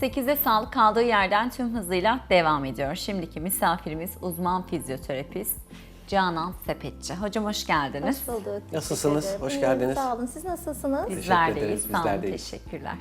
8'e sağlık kaldığı yerden tüm hızıyla devam ediyor. Şimdiki misafirimiz uzman fizyoterapist Canan Sepetçi. Hocam hoş geldiniz. Hoş bulduk. Nasılsınız? Teşekkür ederim. Hoş İyiyim, geldiniz. Sağ olun. Siz nasılsınız? Bizler Teşekkür deyiz. ederiz, Sağ olun, bizler deyiz. teşekkürler.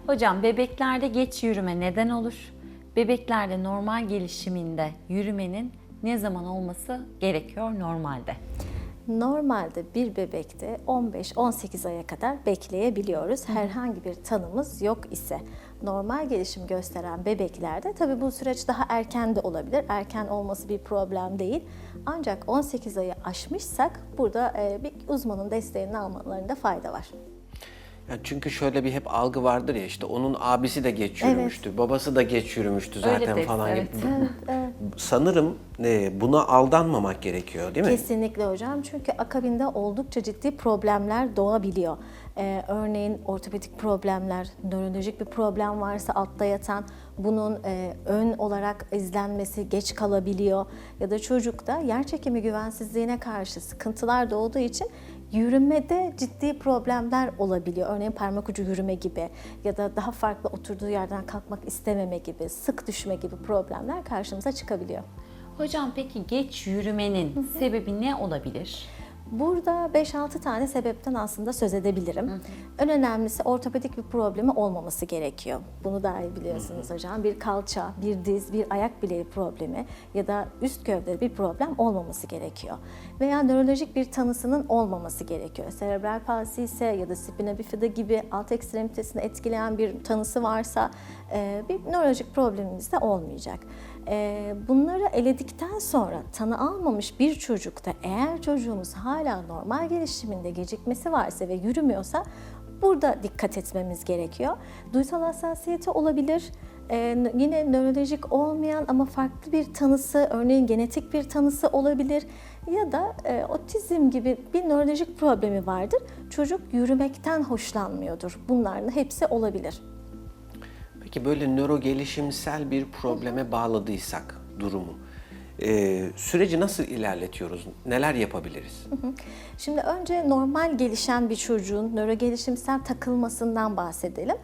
Hocam bebeklerde geç yürüme neden olur? Bebeklerde normal gelişiminde yürümenin ne zaman olması gerekiyor normalde? Normalde bir bebekte 15-18 aya kadar bekleyebiliyoruz. Herhangi bir tanımız yok ise. Normal gelişim gösteren bebeklerde tabii bu süreç daha erken de olabilir. Erken olması bir problem değil. Ancak 18 ayı aşmışsak burada bir uzmanın desteğini almalarında fayda var. Yani çünkü şöyle bir hep algı vardır ya, işte onun abisi de geç yürümüştü, babası da geç yürümüştü zaten Öyle de, falan evet. gibi. Sanırım buna aldanmamak gerekiyor, değil mi? Kesinlikle hocam. Çünkü akabinde oldukça ciddi problemler doğabiliyor. Örneğin ortopedik problemler, nörolojik bir problem varsa altta yatan bunun ön olarak izlenmesi geç kalabiliyor. Ya da çocukta yerçekimi güvensizliğine karşı sıkıntılar doğduğu için yürümede ciddi problemler olabiliyor. Örneğin parmak ucu yürüme gibi ya da daha farklı oturduğu yerden kalkmak istememe gibi, sık düşme gibi problemler karşımıza çıkabiliyor. Hocam peki geç yürümenin sebebi ne olabilir? Burada 5-6 tane sebepten aslında söz edebilirim. En önemlisi ortopedik bir problemi olmaması gerekiyor. Bunu daha iyi biliyorsunuz hocam. Bir kalça, bir diz, bir ayak bileği problemi ya da üst gövdede bir problem olmaması gerekiyor. Veya nörolojik bir tanısının olmaması gerekiyor. Serebral palsi ise ya da spina bifida gibi alt ekstremitesini etkileyen bir tanısı varsa bir nörolojik problemimiz de olmayacak. Bunları eledikten sonra tanı almamış bir çocukta eğer çocuğumuz hala normal gelişiminde gecikmesi varsa ve yürümüyorsa burada dikkat etmemiz gerekiyor. Duysal hassasiyeti olabilir. Yine nörolojik olmayan ama farklı bir tanısı, örneğin genetik bir tanısı olabilir ya da otizm gibi bir nörolojik problemi vardır. Çocuk yürümekten hoşlanmıyordur. Bunların hepsi olabilir. Peki böyle nöro gelişimsel bir probleme bağladıysak durumu, süreci nasıl ilerletiyoruz? Neler yapabiliriz? Şimdi önce normal gelişen bir çocuğun nöro gelişimsel takılmasından bahsedelim.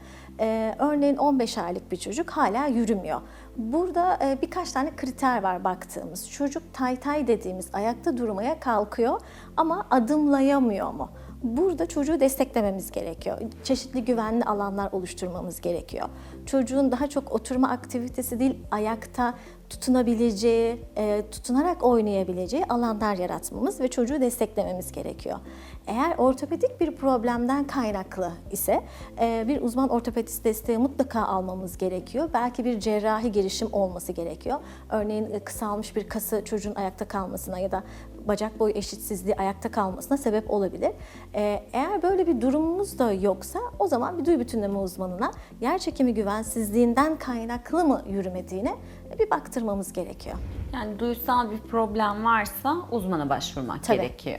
Örneğin 15 aylık bir çocuk hala yürümüyor. Burada birkaç tane kriter var baktığımız. Çocuk taytay dediğimiz ayakta durmaya kalkıyor ama adımlayamıyor mu? Burada çocuğu desteklememiz gerekiyor. Çeşitli güvenli alanlar oluşturmamız gerekiyor. Çocuğun daha çok oturma aktivitesi değil, ayakta tutunabileceği, tutunarak oynayabileceği alanlar yaratmamız ve çocuğu desteklememiz gerekiyor. Eğer ortopedik bir problemden kaynaklı ise bir uzman ortopedist desteği mutlaka almamız gerekiyor. Belki bir cerrahi girişim olması gerekiyor. Örneğin kısalmış bir kası çocuğun ayakta kalmasına ya da bacak boyu eşitsizliği ayakta kalmasına sebep olabilir. Eğer böyle bir durumumuz da yoksa o zaman bir duyu bütünleme uzmanına yerçekimi güvensizliğinden kaynaklı mı yürümediğine bir baktırmamız gerekiyor. Yani duysal bir problem varsa uzmana başvurmak Tabii. gerekiyor.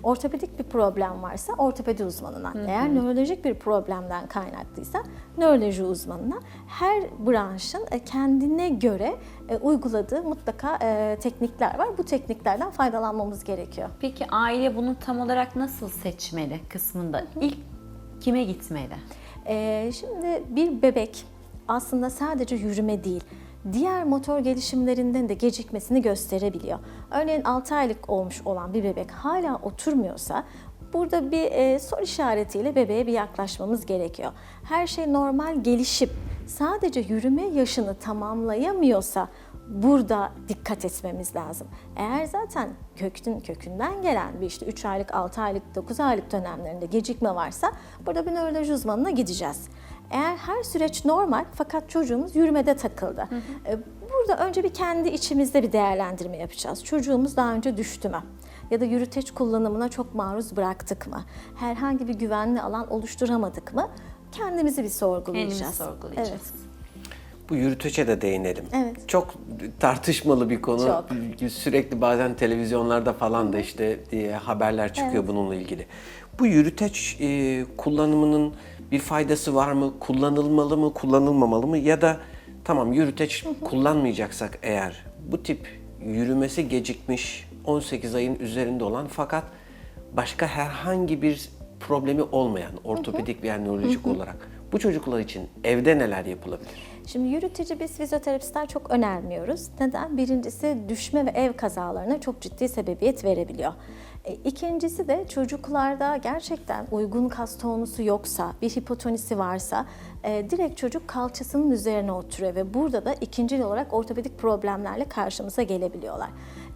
Ortopedik bir problem varsa ortopedi uzmanına, eğer nörolojik bir problemden kaynaklıysa nöroloji uzmanına, her branşın kendine göre uyguladığı mutlaka teknikler var. Bu tekniklerden faydalanmamız gerekiyor. Peki aile bunu tam olarak nasıl seçmeli kısmında? İlk kime gitmeli? Şimdi bir bebek aslında sadece yürüme değil, diğer motor gelişimlerinden de gecikmesini gösterebiliyor. Örneğin 6 aylık olmuş olan bir bebek hala oturmuyorsa burada bir soru işaretiyle bebeğe bir yaklaşmamız gerekiyor. Her şey normal gelişip sadece yürüme yaşını tamamlayamıyorsa burada dikkat etmemiz lazım. Eğer zaten kökünden gelen bir işte 3 aylık, 6 aylık, 9 aylık dönemlerinde gecikme varsa burada bir nöroloji uzmanına gideceğiz. Eğer her süreç normal fakat çocuğumuz yürümede takıldı. Burada önce bir kendi içimizde bir değerlendirme yapacağız. Çocuğumuz daha önce düştü mü? Ya da yürüteç kullanımına çok maruz bıraktık mı? Herhangi bir güvenli alan oluşturamadık mı? Kendimizi bir sorgulayacağız. Kendimizi sorgulayacağız. Evet. Bu yürüteçe de değinelim. Evet. Çok tartışmalı bir konu. Çok. Sürekli bazen televizyonlarda falan da işte haberler çıkıyor bununla ilgili. Bu yürüteç kullanımının bir faydası var mı? Kullanılmalı mı, kullanılmamalı mı? Ya da tamam yürüteç kullanmayacaksak eğer bu tip yürümesi gecikmiş 18 ayın üzerinde olan fakat başka herhangi bir problemi olmayan ortopedik veya nörolojik olarak bu çocuklar için evde neler yapılabilir? Şimdi yürüteci biz fizyoterapistler çok önermiyoruz. Neden? Birincisi düşme ve ev kazalarına çok ciddi sebebiyet verebiliyor. İkincisi de çocuklarda gerçekten uygun kas tonusu yoksa, bir hipotonisi varsa direkt çocuk kalçasının üzerine oturuyor ve burada da ikincil olarak ortopedik problemlerle karşımıza gelebiliyorlar.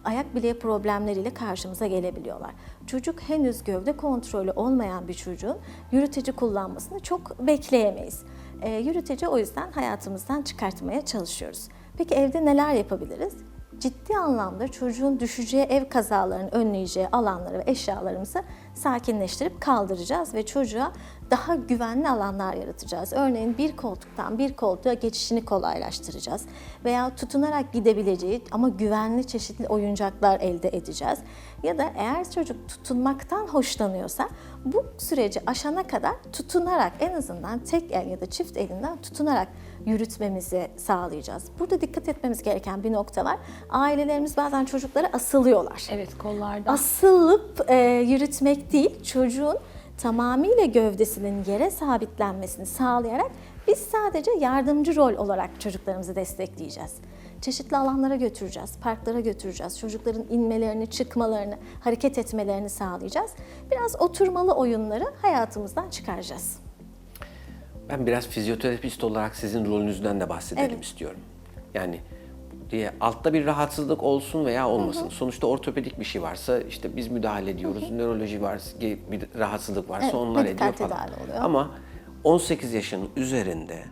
Ayak bileği problemleriyle karşımıza gelebiliyorlar. Çocuk henüz gövde kontrolü olmayan bir çocuğun yürüteci kullanmasını çok bekleyemeyiz. Yürüteci o yüzden hayatımızdan çıkartmaya çalışıyoruz. Peki evde neler yapabiliriz? Ciddi anlamda çocuğun düşeceği ev kazalarının önleyeceği alanları ve eşyalarımızı sakinleştirip kaldıracağız ve çocuğa daha güvenli alanlar yaratacağız. Örneğin bir koltuktan bir koltuğa geçişini kolaylaştıracağız veya tutunarak gidebileceği ama güvenli çeşitli oyuncaklar elde edeceğiz. Ya da eğer çocuk tutunmaktan hoşlanıyorsa bu süreci aşana kadar tutunarak, en azından tek el ya da çift elinden tutunarak yürütmemizi sağlayacağız. Burada dikkat etmemiz gereken bir nokta var. Ailelerimiz bazen çocuklara asılıyorlar. Evet, kollarda. Asılıp yürütmek değil, çocuğun tamamıyla gövdesinin yere sabitlenmesini sağlayarak biz sadece yardımcı rol olarak çocuklarımızı destekleyeceğiz. Çeşitli alanlara götüreceğiz, parklara götüreceğiz. Çocukların inmelerini, çıkmalarını, hareket etmelerini sağlayacağız. Biraz oturmalı oyunları hayatımızdan çıkaracağız. Ben biraz fizyoterapist olarak sizin rolünüzden de bahsedelim istiyorum. Yani diye altta bir rahatsızlık olsun veya olmasın. Sonuçta ortopedik bir şey varsa işte biz müdahale ediyoruz. Nöroloji varsa, bir rahatsızlık varsa onlar medikal ediyor falan. tedavi oluyor. Ama 18 yaşın üzerinde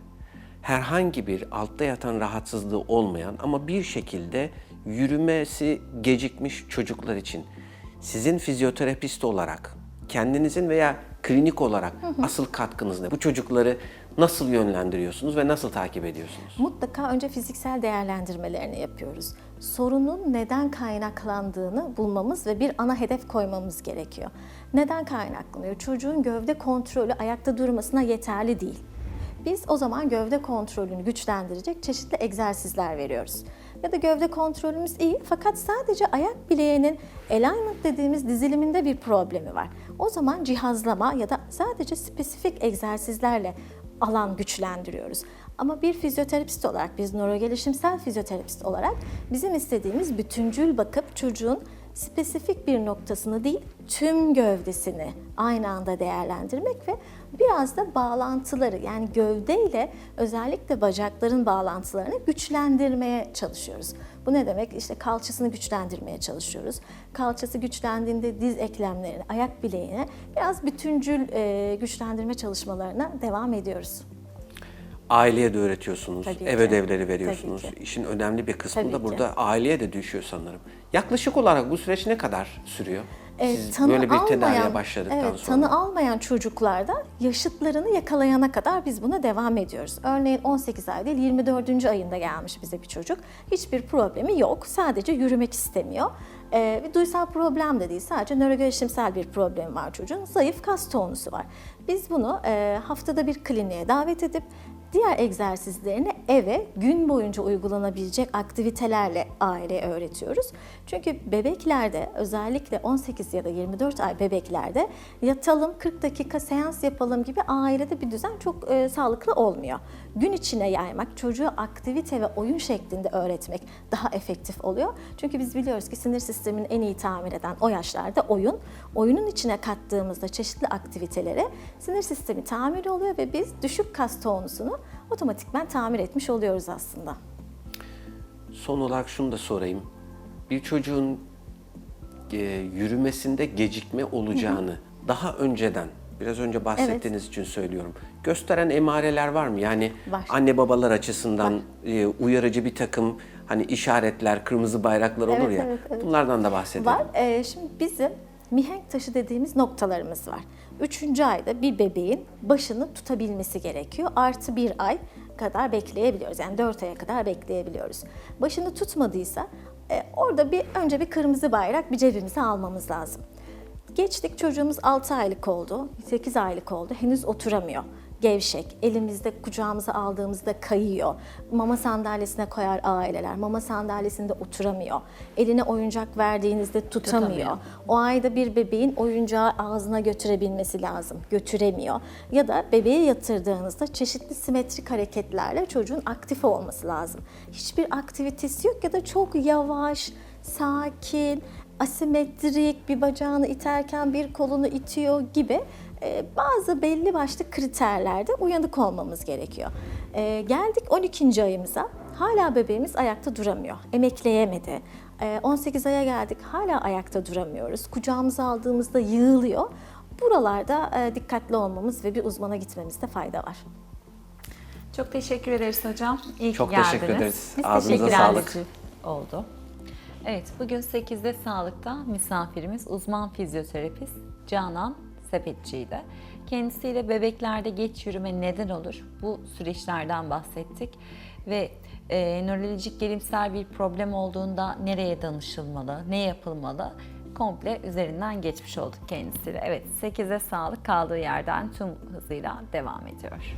herhangi bir altta yatan rahatsızlığı olmayan ama bir şekilde yürümesi gecikmiş çocuklar için sizin fizyoterapist olarak kendinizin veya klinik olarak asıl katkınız ne? Bu çocukları nasıl yönlendiriyorsunuz ve nasıl takip ediyorsunuz? Mutlaka önce fiziksel değerlendirmelerini yapıyoruz. Sorunun neden kaynaklandığını bulmamız ve bir ana hedef koymamız gerekiyor. Neden kaynaklanıyor? Çocuğun gövde kontrolü ayakta durmasına yeterli değil. Biz o zaman gövde kontrolünü güçlendirecek çeşitli egzersizler veriyoruz. Ya da gövde kontrolümüz iyi fakat sadece ayak bileğinin alignment dediğimiz diziliminde bir problemi var. O zaman cihazlama ya da sadece spesifik egzersizlerle alan güçlendiriyoruz. Ama bir fizyoterapist olarak, biz nörogelişimsel fizyoterapist olarak bizim istediğimiz bütüncül bakıp çocuğun spesifik bir noktasını değil, tüm gövdesini aynı anda değerlendirmek ve biraz da bağlantıları, yani gövdeyle özellikle bacakların bağlantılarını güçlendirmeye çalışıyoruz. Bu ne demek? İşte kalçasını güçlendirmeye çalışıyoruz. Kalçası güçlendiğinde diz eklemlerini, ayak bileğini biraz bütüncül güçlendirme çalışmalarına devam ediyoruz. Aileye de öğretiyorsunuz, Tabii ev ki. ödevleri veriyorsunuz. Tabii ki. İşin önemli bir kısmı Tabii da ki. burada aileye de düşüyor sanırım. Yaklaşık olarak bu süreç ne kadar sürüyor? Siz Tanı böyle bir tedaviye almayan- başladıktan evet, sonra. Tanı almayan çocuklarda yaşıtlarını yakalayana kadar biz buna devam ediyoruz. Örneğin 18 ay değil 24. ayında gelmiş bize bir çocuk. Hiçbir problemi yok. Sadece yürümek istemiyor. Bir duysal problem de değil. Sadece nörogelişimsel bir problem var çocuğun. Zayıf kas tonusu var. Biz bunu haftada bir kliniğe davet edip diğer egzersizlerini eve gün boyunca uygulanabilecek aktivitelerle aileye öğretiyoruz. Çünkü bebeklerde, özellikle 18 ya da 24 ay bebeklerde yatalım 40 dakika seans yapalım gibi ailede bir düzen çok sağlıklı olmuyor. Gün içine yaymak, çocuğu aktivite ve oyun şeklinde öğretmek daha efektif oluyor. Çünkü biz biliyoruz ki sinir sistemini en iyi tamir eden o yaşlarda oyun. Oyunun içine kattığımızda çeşitli aktivitelere sinir sistemi tamir oluyor ve biz düşük kas tonusunu otomatikman tamir etmiş oluyoruz aslında. Son olarak şunu da sorayım. Bir çocuğun yürümesinde gecikme olacağını daha önceden, biraz önce bahsettiğiniz için söylüyorum, gösteren emareler var mı? Yani Var. anne babalar açısından uyarıcı bir takım hani işaretler, kırmızı bayraklar olur ya. Evet. Bunlardan da bahsedelim. Var. Şimdi bizim mihenk taşı dediğimiz noktalarımız var. 3. ayda bir bebeğin başını tutabilmesi gerekiyor. Artı 1 ay kadar bekleyebiliyoruz. Yani 4 aya kadar bekleyebiliyoruz. Başını tutmadıysa orada önce bir kırmızı bayrak bir cebimize almamız lazım. Geçtik, çocuğumuz 6 aylık oldu, 8 aylık oldu, henüz oturamıyor. gevşek, elimizde kucağımıza aldığımızda kayıyor. Mama sandalyesine koyar aileler, mama sandalyesinde oturamıyor. Eline oyuncak verdiğinizde tutamıyor. O ayda bir bebeğin oyuncağı ağzına götürebilmesi lazım, götüremiyor. Ya da bebeğe yatırdığınızda çeşitli simetrik hareketlerle çocuğun aktif olması lazım. Hiçbir aktivitesi yok ya da çok yavaş, sakin, asimetrik, bir bacağını iterken bir kolunu itiyor gibi bazı belli başlı kriterlerde uyanık olmamız gerekiyor. Geldik 12. ayımıza, hala bebeğimiz ayakta duramıyor, emekleyemedi. 18 aya geldik, hala ayakta duramıyoruz. Kucağımıza aldığımızda yığılıyor. Buralarda dikkatli olmamız ve bir uzmana gitmemizde fayda var. Çok teşekkür ederiz hocam. İyi ki Çok geldiniz. teşekkür ederiz. Biz Ağzınıza teşekkür sağlık. edici oldu. Evet, bugün 8'de Sağlık'ta misafirimiz uzman fizyoterapist Canan Sepetçi'ydi. Kendisiyle bebeklerde geç yürüme neden olur? Bu süreçlerden bahsettik ve nörolojik gelimsel bir problem olduğunda nereye danışılmalı, ne yapılmalı? Komple üzerinden geçmiş olduk kendisiyle. Evet, 8'e Sağlık kaldığı yerden tüm hızıyla devam ediyor.